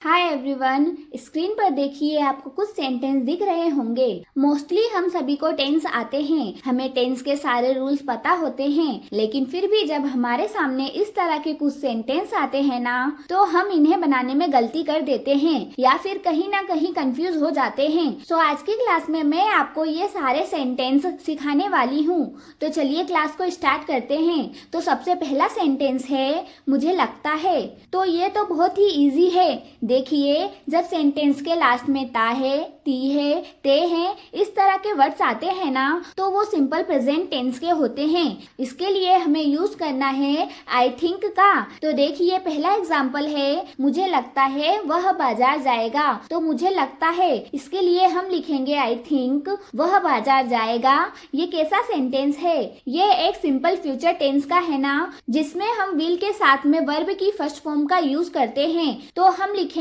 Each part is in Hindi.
हाय एवरीवन, स्क्रीन पर देखिए आपको कुछ सेंटेंस दिख रहे होंगे। मोस्टली हम सभी को टेंस आते हैं, हमें टेंस के सारे रूल्स पता होते हैं, लेकिन फिर भी जब हमारे सामने इस तरह के कुछ सेंटेंस आते हैं ना, तो हम इन्हें बनाने में गलती कर देते हैं या फिर कहीं ना कहीं कंफ्यूज हो जाते हैं। सो आज की क्लास में मैं आपको ये सारे सेंटेंस सिखाने वाली हूँ। तो चलिए क्लास को स्टार्ट करते हैं। तो सबसे पहला सेंटेंस है मुझे लगता है। तो ये तो बहुत ही इजी है। देखिए, जब सेंटेंस के लास्ट में ता है, ती है, ते है, इस तरह के वर्ड्स आते हैं ना, तो वो सिंपल प्रेजेंट टेंस के होते हैं। इसके लिए हमें यूज करना है आई थिंक का। तो देखिए, पहला एग्जाम्पल है मुझे लगता है वह बाजार जाएगा। तो मुझे लगता है, इसके लिए हम लिखेंगे आई थिंक वह बाजार जाएगा। ये कैसा सेंटेंस है? ये एक सिंपल फ्यूचर टेंस का है ना, जिसमें हम विल के साथ में वर्ब की फर्स्ट फॉर्म का यूज करते हैं। तो हम लिखेंगे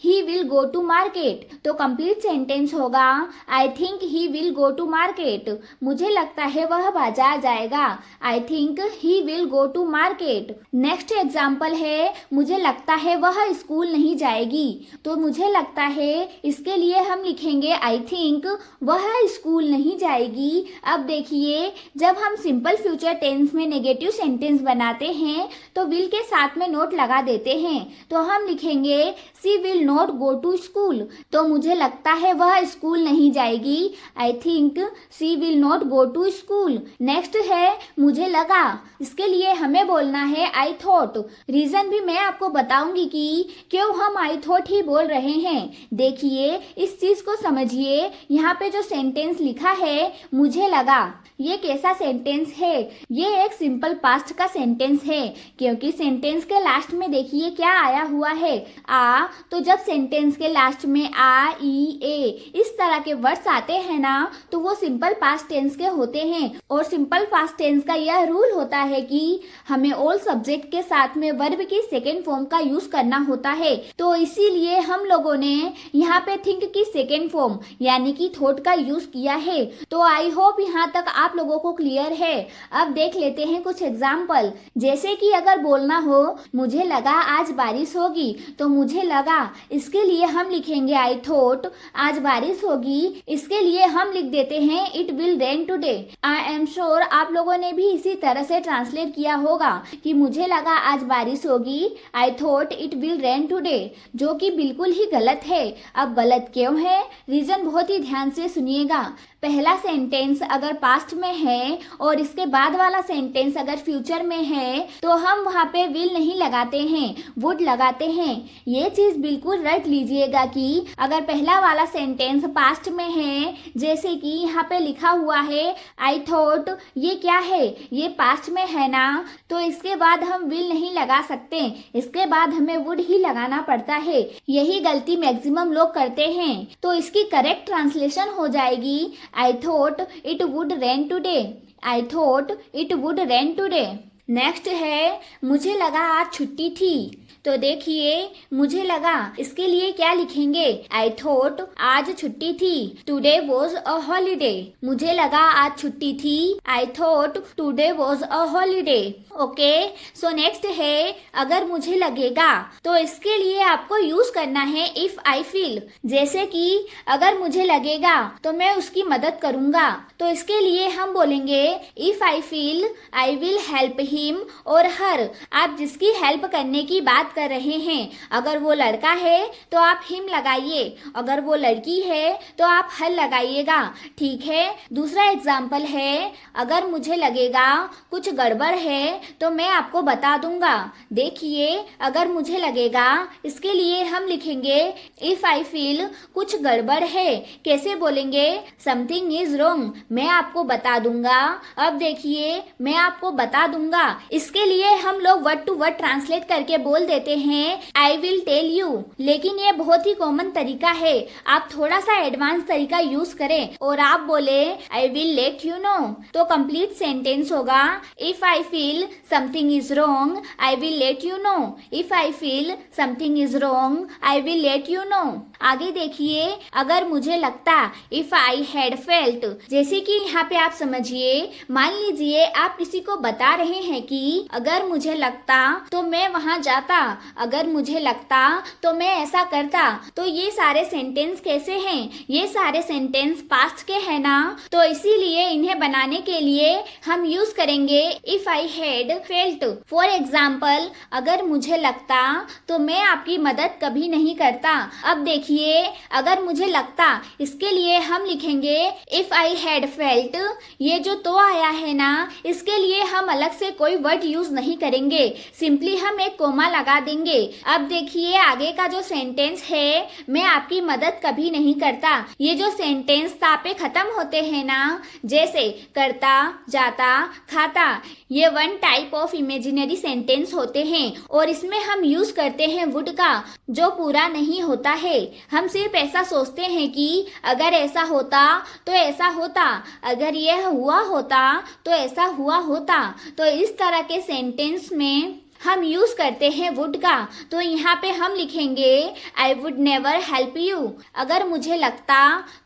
he will go to market. तो कंप्लीट सेंटेंस होगा I think he will go to market. मुझे लगता है वह बाजार जाएगा। I think he will go to market. Next example है मुझे लगता है वह स्कूल नहीं जाएगी। तो मुझे लगता है, इसके लिए हम लिखेंगे आई थिंक वह स्कूल नहीं जाएगी। अब देखिए, जब हम सिंपल फ्यूचर टेंस में नेगेटिव सेंटेंस बनाते हैं तो विल के साथ में नोट लगा देते हैं। तो हम लिखेंगे she will not go to school. तो मुझे लगता है वह स्कूल नहीं जाएगी। I think she will not go to school. Next है मुझे लगा। इसके लिए हमें बोलना है आई थॉट। रीजन भी मैं आपको बताऊंगी कि क्यों हम आई थॉट ही बोल रहे हैं। देखिए, इस चीज को समझिए। यहाँ पे जो सेंटेंस लिखा है मुझे लगा, ये कैसा सेंटेंस है? ये एक सिंपल पास्ट का सेंटेंस है, क्योंकि सेंटेंस के लास्ट में देखिए क्या आया हुआ है, आ। तो जब सेंटेंस के लास्ट में आ, ई, ए इस तरह के वर्ड्स आते हैं ना, तो वो सिंपल पास्ट टेंस के होते हैं। और सिंपल पास्ट टेंस का यह रूल होता है कि हमें ऑल सब्जेक्ट के साथ में वर्ब की सेकेंड फॉर्म का यूज करना होता है। तो इसीलिए हम लोगों ने यहाँ पे थिंक की सेकेंड फॉर्म यानी कि थॉट का यूज किया है। तो आई होप यहाँ तक आप लोगों को क्लियर है। अब देख लेते हैं कुछ एग्जाम्पल। जैसे कि अगर बोलना हो मुझे लगा आज बारिश होगी। तो मुझे लगा, इसके लिए हम लिखेंगे आई थॉट आज बारिश होगी। इसके लिए हम लिख देते हैं it will rain today. I am sure आप लोगों ने भी इसी तरह से ट्रांसलेट किया होगा कि मुझे लगा आज बारिश होगी, I thought it will rain today, जो कि बिल्कुल ही गलत है। अब गलत क्यों है? रीजन बहुत ही ध्यान से सुनिएगा। पहला सेंटेंस अगर पास्ट में है और इसके बाद वाला सेंटेंस अगर फ्यूचर में है, तो हम वहाँ पे विल नहीं लगाते हैं, वुड लगाते हैं। ये चीज बिल्कुल रट लीजिएगा कि अगर पहला वाला सेंटेंस पास्ट में है, जैसे कि यहाँ पे लिखा हुआ है आई थॉट, ये क्या है? ये पास्ट में है ना, तो इसके बाद हम विल नहीं लगा सकते, इसके बाद हमें वुड ही लगाना पड़ता है। यही गलती मैक्सिमम लोग करते हैं। तो इसकी करेक्ट ट्रांसलेशन हो जाएगी I thought it would rain today. I thought it would rain today. Next है मुझे लगा आज छुट्टी थी। तो देखिए, मुझे लगा, इसके लिए क्या लिखेंगे? आई थॉट आज छुट्टी थी। Today was a holiday. मुझे लगा आज छुट्टी थी। I thought today was a holiday. Okay, so next है अगर मुझे लगेगा। तो इसके लिए आपको यूज करना है इफ आई फील। जैसे कि अगर मुझे लगेगा तो मैं उसकी मदद करूंगा। तो इसके लिए हम बोलेंगे if I feel I will help him और हर। आप जिसकी हेल्प करने की बात कर रहे हैं, अगर वो लड़का है तो आप हिम लगाइए, अगर वो लड़की है तो आप हर लगाइएगा। ठीक है। दूसरा एग्जाम्पल है अगर मुझे लगेगा कुछ गड़बड़ है तो मैं आपको बता दूंगा। देखिए, अगर मुझे लगेगा, इसके लिए हम लिखेंगे इफ आई फील कुछ गड़बड़ है। कैसे बोलेंगे? समथिंग इज रॉन्ग, मैं आपको बता दूंगा। अब देखिए, मैं आपको बता दूंगा, इसके लिए हम लोग वर्ड टू वर्ड ट्रांसलेट करके बोल देते हैं आई विल टेल यू। लेकिन ये बहुत ही कॉमन तरीका है, आप थोड़ा सा एडवांस तरीका यूज करें और आप बोले I will let you know. तो कंप्लीट सेंटेंस होगा if I feel something is wrong I will let you know. If I feel something is wrong I will let you know. आगे देखिए, अगर मुझे लगता, इफ आई हैड फेल्ट। जैसे कि यहाँ पे आप समझिए, मान लीजिए आप किसी को बता रहे हैं कि अगर मुझे लगता तो मैं वहां जाता। अगर मुझे लगता तो मैं ऐसा करता। तो ये सारे सेंटेंस कैसे हैं? ये सारे सेंटेंस पास्ट के हैं ना, तो इसीलिए इन्हें बनाने के लिए हम यूज करेंगे if I had felt. For example, अगर मुझे लगता तो मैं आपकी मदद कभी नहीं करता। अब देखिए, अगर मुझे लगता, इसके लिए हम लिखेंगे इफ आई हैड फेल्ट। ये जो तो आया है ना, इसके लिए हम अलग से कोई वर्ड यूज नहीं करेंगे, सिंपली हम एक कोमा लगा देंगे। अब देखिए आगे का जो सेंटेंस है, मैं आपकी मदद कभी नहीं करता। ये जो सेंटेंस ता पे खत्म होते हैं ना, जैसे करता, जाता, खाता, ये one type of imaginary sentence होते हैं और इसमें हम यूज करते हैं वुड का, जो पूरा नहीं होता है। हम सिर्फ ऐसा सोचते हैं कि अगर ऐसा होता तो ऐसा होता, अगर यह हुआ होता तो ऐसा हुआ होता। तो इस तरह के सेंटेंस में हम यूज करते हैं वुड का। तो यहाँ पे हम लिखेंगे I would never help you. अगर मुझे लगता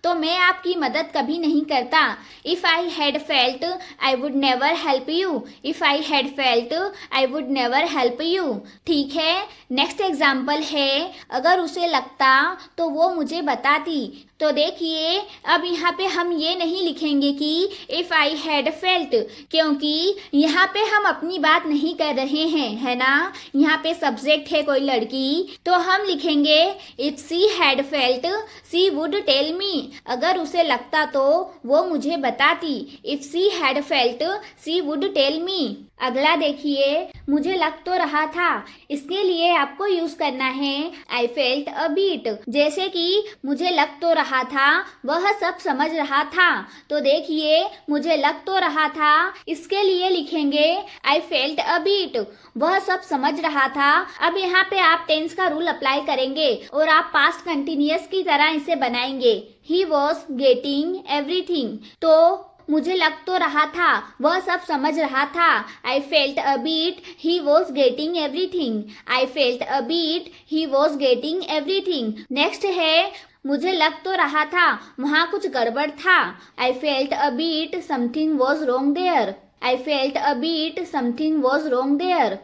तो मैं आपकी मदद कभी नहीं करता। If I had felt I would never help you. If I had felt I would never help you. ठीक है, नेक्स्ट एग्जाम्पल है, अगर उसे लगता तो वो मुझे बताती। तो देखिए अब यहाँ पे हम ये नहीं लिखेंगे कि इफ आई हैड फेल्ट, क्योंकि यहाँ पे हम अपनी बात नहीं कर रहे हैं, है ना। यहाँ पे सब्जेक्ट है कोई लड़की, तो हम लिखेंगे if she had felt she would tell me. अगर उसे लगता तो वो मुझे बताती। If she had felt she would tell me. अगला देखिए, मुझे लग तो रहा था, इसके लिए आपको यूज करना है आई फेल्ट अ बीट। जैसे कि मुझे लग तो रहा था, वह सब समझ रहा था। तो देखिए मुझे लग तो रहा था, इसके लिए लिखेंगे आई फेल्ट अ बीट। वह सब समझ रहा था। अब यहाँ पे आप टेंस का रूल अप्लाई करेंगे और आप पास्ट कंटिन्यूअस की तरह इसे बनाएंगे। ही वॉज गेटिंग एवरीथिंग। तो मुझे लग तो रहा था, वह सब समझ रहा था। I felt a bit he was getting everything. I felt a bit he was getting everything. Next है, मुझे लग तो रहा था वहाँ कुछ गड़बड़ था। I felt a bit something was wrong there. I felt a bit something was wrong there.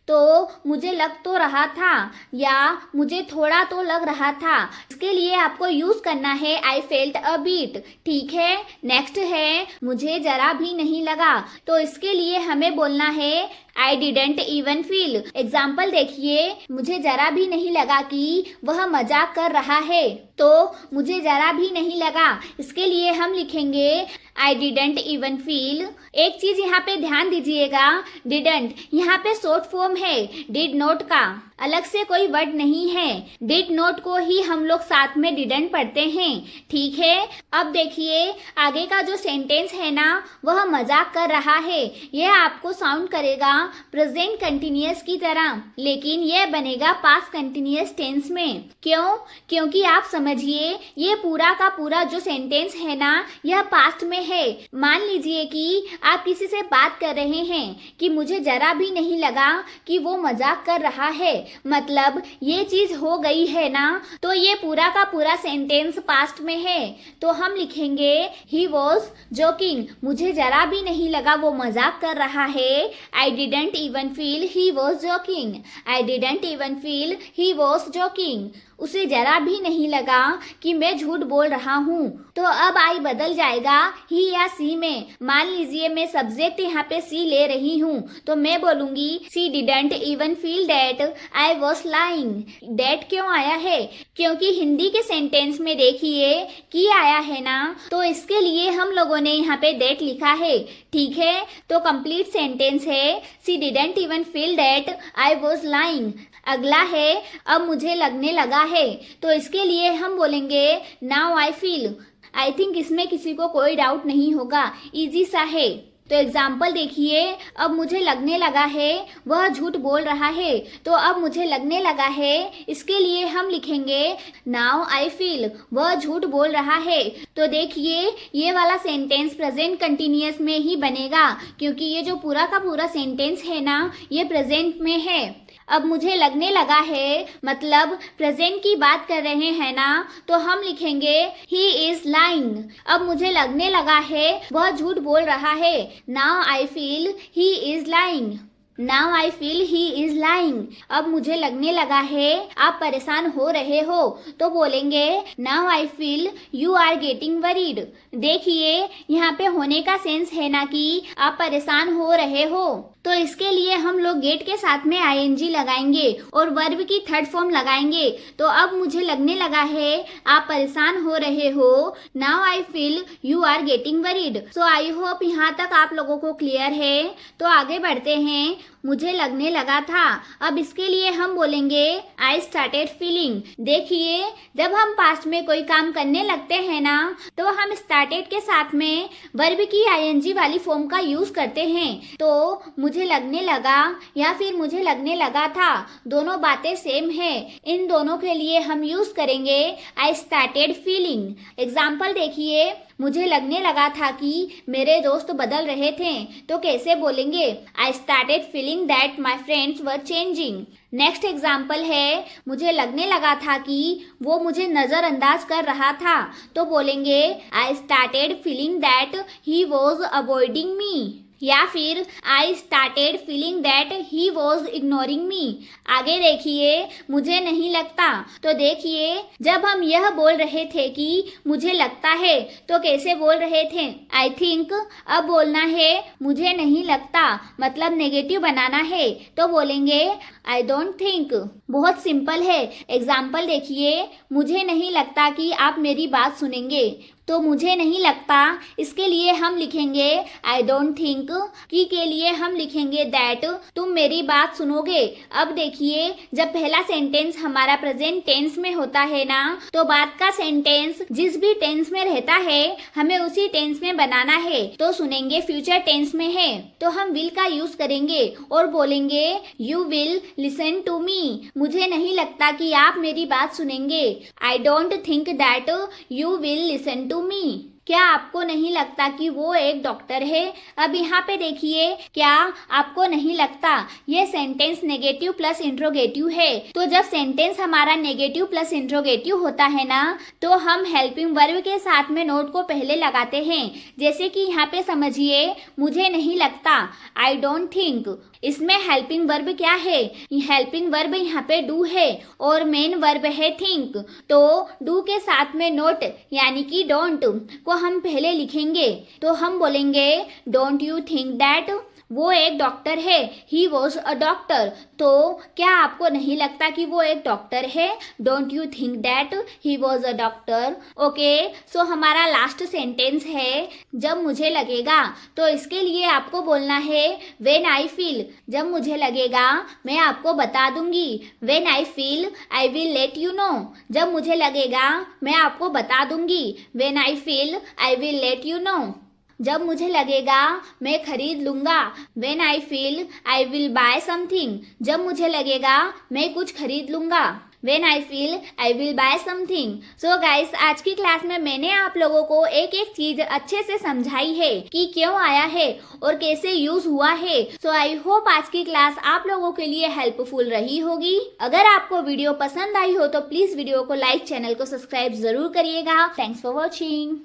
तो मुझे लग तो रहा था या मुझे थोड़ा तो लग रहा था, इसके लिए आपको यूज करना है आई फेल्ट अ बीट। ठीक है, नेक्स्ट है, मुझे जरा भी नहीं लगा। तो इसके लिए हमें बोलना है I didn't even feel. Example देखिए, मुझे जरा भी नहीं लगा कि वह मजाक कर रहा है। तो मुझे जरा भी नहीं लगा, इसके लिए हम लिखेंगे आई डिडेंट इवन फील। एक चीज यहाँ पे ध्यान दीजिएगा, डिडेंट यहाँ पे शॉर्ट फॉर्म है डिड नॉट का, अलग से कोई वर्ड नहीं है। डिड नॉट को ही हम लोग साथ में डिडेंट पढ़ते हैं। ठीक है, अब देखिए आगे का जो सेंटेंस है ना, वह मजाक कर रहा है। यह आपको साउंड करेगा प्रेजेंट कंटिन्यूअस की तरह, लेकिन यह बनेगा पास्ट कंटिन्यूअस टेंस में। क्यों? क्योंकि आप समझिए, ये पूरा का पूरा जो सेंटेंस है ना, यह पास्ट में है। मान लीजिए कि आप किसी से बात कर रहे हैं कि मुझे जरा भी नहीं लगा कि वो मजाक कर रहा है, मतलब ये चीज हो गई है ना, तो ये पूरा का पूरा सेंटेंस पास्ट में है। तो हम लिखेंगे ही वॉज जोकिंग। मुझे जरा भी नहीं लगा वो मजाक कर रहा है। I didn't even feel he was joking. I didn't even feel he was joking. उसे जरा भी नहीं लगा कि मैं झूठ बोल रहा हूँ। तो अब आई बदल जाएगा ही या सी में। मान लीजिए मैं सब्जेक्ट यहाँ पे सी ले रही हूँ, तो मैं बोलूंगी सी didn't even feel that I was lying. That क्यों आया है? क्योंकि हिंदी के सेंटेंस में देखिए की आया है ना, तो इसके लिए हम लोगों ने यहाँ पे दैट लिखा है। ठीक है, तो कंप्लीट सेंटेंस है सी didn't even feel that I was lying. अगला है, अब मुझे लगने लगा है, तो इसके लिए हम बोलेंगे now I feel. I think इसमें किसी को कोई डाउट नहीं होगा, इजी सा है। तो एग्जाम्पल देखिए, अब मुझे लगने लगा है वह झूठ बोल रहा है। तो अब मुझे लगने लगा है, इसके लिए हम लिखेंगे नाउ आई फील वह झूठ बोल रहा है। तो देखिए ये वाला सेंटेंस प्रेजेंट कंटिन्यूअस में ही बनेगा, क्योंकि ये जो पूरा का पूरा सेंटेंस है ना, ये प्रेजेंट में है। अब मुझे लगने लगा है मतलब प्रेजेंट की बात कर रहे हैं ना, तो हम लिखेंगे ही इज लाइंग। अब मुझे लगने लगा है वह झूठ बोल रहा है। Now I feel he is lying. Now I feel he is lying. अब मुझे लगने लगा है आप परेशान हो रहे हो, तो बोलेंगे now I feel you are getting worried. देखिए यहाँ पे होने का सेंस है ना कि आप परेशान हो रहे हो, तो इसके लिए हम लोग गेट के साथ में आईएनजी लगाएंगे और वर्ब की थर्ड फॉर्म लगाएंगे। तो अब मुझे लगने लगा है आप परेशान हो रहे हो, now I feel you are getting worried. So I hope यहाँ तक आप लोगों को क्लियर है। तो आगे बढ़ते हैं। मुझे लगने लगा था, अब इसके लिए हम बोलेंगे आई स्टार्टेड फीलिंग। देखिए जब हम पास्ट में कोई काम करने लगते हैं ना, तो हम स्टार्टेड के साथ में वर्ब की आईएनजी वाली फॉर्म का यूज करते हैं। तो मुझे लगने लगा या फिर मुझे लगने लगा था, दोनों बातें सेम है। इन दोनों के लिए हम यूज करेंगे आई स्टार्टेड फीलिंग। एग्जाम्पल देखिए, मुझे लगने लगा था कि मेरे दोस्त बदल रहे थे, तो कैसे बोलेंगे I started feeling that my friends were changing. Next example है, मुझे लगने लगा था कि वो मुझे नजरअंदाज कर रहा था, तो बोलेंगे I started feeling that he was avoiding मी। या फिर I started feeling that he was ignoring मी। आगे देखिए, मुझे नहीं लगता। तो देखिए जब हम यह बोल रहे थे कि मुझे लगता है, तो कैसे बोल रहे थे आई थिंक। अब बोलना है मुझे नहीं लगता, मतलब नेगेटिव बनाना है, तो बोलेंगे आई डोंट थिंक। बहुत सिंपल है। एग्जाम्पल देखिए, मुझे नहीं लगता कि आप मेरी बात सुनेंगे, तो मुझे नहीं लगता इसके लिए हम लिखेंगे आई डोंट थिंक, की के लिए हम लिखेंगे दैट तुम मेरी बात सुनोगे। अब देखिए जब पहला सेंटेंस हमारा प्रेजेंट टेंस में होता है ना, तो बाद का सेंटेंस जिस भी टेंस में रहता है हमें उसी टेंस में बनाना है। तो सुनेंगे फ्यूचर टेंस में है, तो हम विल का यूज करेंगे और बोलेंगे you will listen to me. मुझे नहीं लगता कि आप मेरी बात सुनेंगे, I don't think that you will listen to me. क्या आपको नहीं लगता कि वो एक डॉक्टर है। अब यहाँ पे देखिए, क्या आपको नहीं लगता, ये सेंटेंस नेगेटिव प्लस इंट्रोगेटिव है। तो जब सेंटेंस हमारा नेगेटिव प्लस इंट्रोगेटिव होता है ना, तो हम हेल्पिंग वर्ब के साथ में नोट को पहले लगाते हैं। जैसे कि यहाँ पे समझिए, मुझे नहीं लगता, आई डोंट थिंक। इसमें हेल्पिंग वर्ब क्या है, हेल्पिंग वर्ब यहाँ पे डू है और मेन वर्ब है थिंक। तो डू के साथ में नोट यानी कि डोंट को हम पहले लिखेंगे। तो हम बोलेंगे डोंट यू थिंक दैट वो एक डॉक्टर है, ही वॉज अ डॉक्टर। तो क्या आपको नहीं लगता कि वो एक डॉक्टर है, don't you think that he was a doctor. Okay, so हमारा लास्ट सेंटेंस है जब मुझे लगेगा। तो इसके लिए आपको बोलना है व्हेन आई फील। जब मुझे लगेगा मैं आपको बता दूंगी, when I feel I will let you know. जब मुझे लगेगा मैं आपको बता दूंगी, when I feel I will let you know. जब मुझे लगेगा मैं खरीद लूंगा, when I feel I will buy something. जब मुझे लगेगा मैं कुछ खरीद लूंगा, when I feel I will buy something. So guys, आज की क्लास में मैंने आप लोगों को एक एक चीज अच्छे से समझाई है कि क्यों आया है और कैसे यूज हुआ है। सो आई होप आज की क्लास आप लोगों के लिए हेल्पफुल रही होगी। अगर आपको वीडियो पसंद आई हो तो प्लीज वीडियो को लाइक, चैनल को सब्सक्राइब जरूर करिएगा। Thanks for watching.